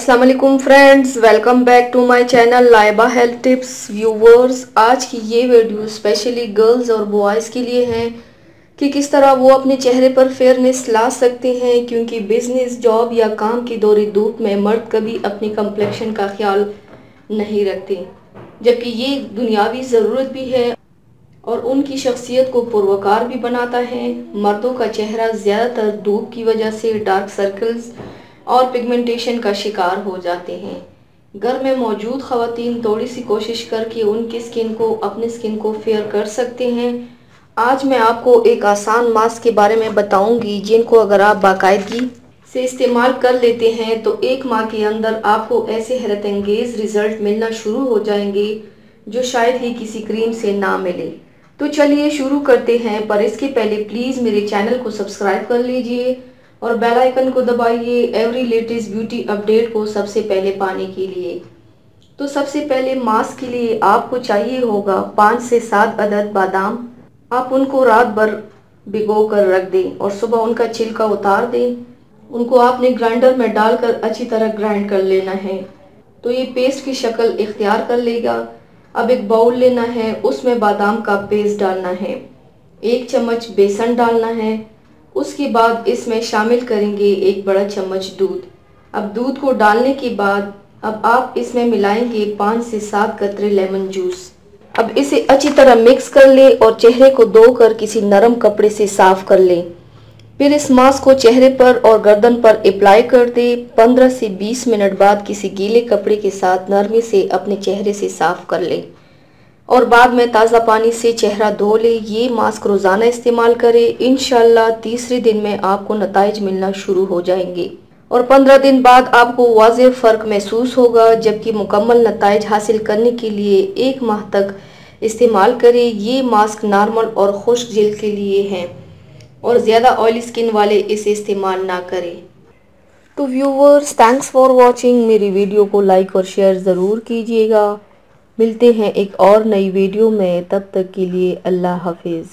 अस्सलाम वालेकुम friends, welcome back to my channel Laiba health tips. Viewers, आज की ये वीडियो स्पेशली गर्ल्स और बॉयज़ के लिए है कि किस तरह वो अपने चेहरे पर फेयरनेस ला सकते हैं, क्योंकि बिजनेस, जॉब या काम की दौरी धूप में मर्द कभी अपनी कम्प्लेक्शन का ख्याल नहीं रखते, जबकि ये दुनियावी ज़रूरत भी है और उनकी शख्सियत को पुरवकार भी बनाता है। मर्दों का चेहरा ज़्यादातर धूप की वजह से डार्क सर्कल्स और पिगमेंटेशन का शिकार हो जाते हैं। घर में मौजूद ख़वातीन थोड़ी सी कोशिश करके उनकी स्किन को, अपनी स्किन को फेयर कर सकते हैं। आज मैं आपको एक आसान मास्क के बारे में बताऊंगी, जिनको अगर आप बाकायदगी से इस्तेमाल कर लेते हैं तो 1 माह के अंदर आपको ऐसे हैरत अंगेज रिजल्ट मिलना शुरू हो जाएंगे जो शायद ही किसी क्रीम से ना मिले। तो चलिए शुरू करते हैं, पर इसके पहले प्लीज़ मेरे चैनल को सब्सक्राइब कर लीजिए और बेल आइकन को दबाइए एवरी लेटेस्ट ब्यूटी अपडेट को सबसे पहले पाने के लिए। तो सबसे पहले मास्क के लिए आपको चाहिए होगा 5 से 7 अदद बादाम। आप उनको रात भर भिगो कर रख दें और सुबह उनका छिलका उतार दें। उनको आपने ग्राइंडर में डालकर अच्छी तरह ग्राइंड कर लेना है, तो ये पेस्ट की शक्ल इख्तियार कर लेगा। अब एक बाउल लेना है, उसमें बादाम का पेस्ट डालना है, 1 चम्मच बेसन डालना है। उसके बाद इसमें शामिल करेंगे 1 बड़ा चम्मच दूध। अब दूध को डालने के बाद अब आप इसमें मिलाएंगे 5 से 7 कतरे लेमन जूस। अब इसे अच्छी तरह मिक्स कर लें और चेहरे को धोकर किसी नरम कपड़े से साफ कर लें। फिर इस मास्क को चेहरे पर और गर्दन पर अप्लाई कर दें। 15 से 20 मिनट बाद किसी गीले कपड़े के साथ नरमी से अपने चेहरे से साफ कर लें और बाद में ताज़ा पानी से चेहरा धो ले। ये मास्क रोज़ाना इस्तेमाल करें। इंशाल्लाह तीसरे दिन में आपको नताइज मिलना शुरू हो जाएंगे और 15 दिन बाद आपको वाज़ेह फ़र्क महसूस होगा, जबकि मुकम्मल नताइज हासिल करने के लिए 1 माह तक इस्तेमाल करें। ये मास्क नॉर्मल और खुश्क जिल्द के लिए हैं और ज़्यादा ऑयली स्किन वाले इसे इस्तेमाल ना करें। तो व्यूवर्स, थैंक्स फॉर वॉचिंग। मेरी वीडियो को लाइक और शेयर ज़रूर कीजिएगा। मिलते हैं एक और नई वीडियो में, तब तक के लिए अल्लाह हाफिज़।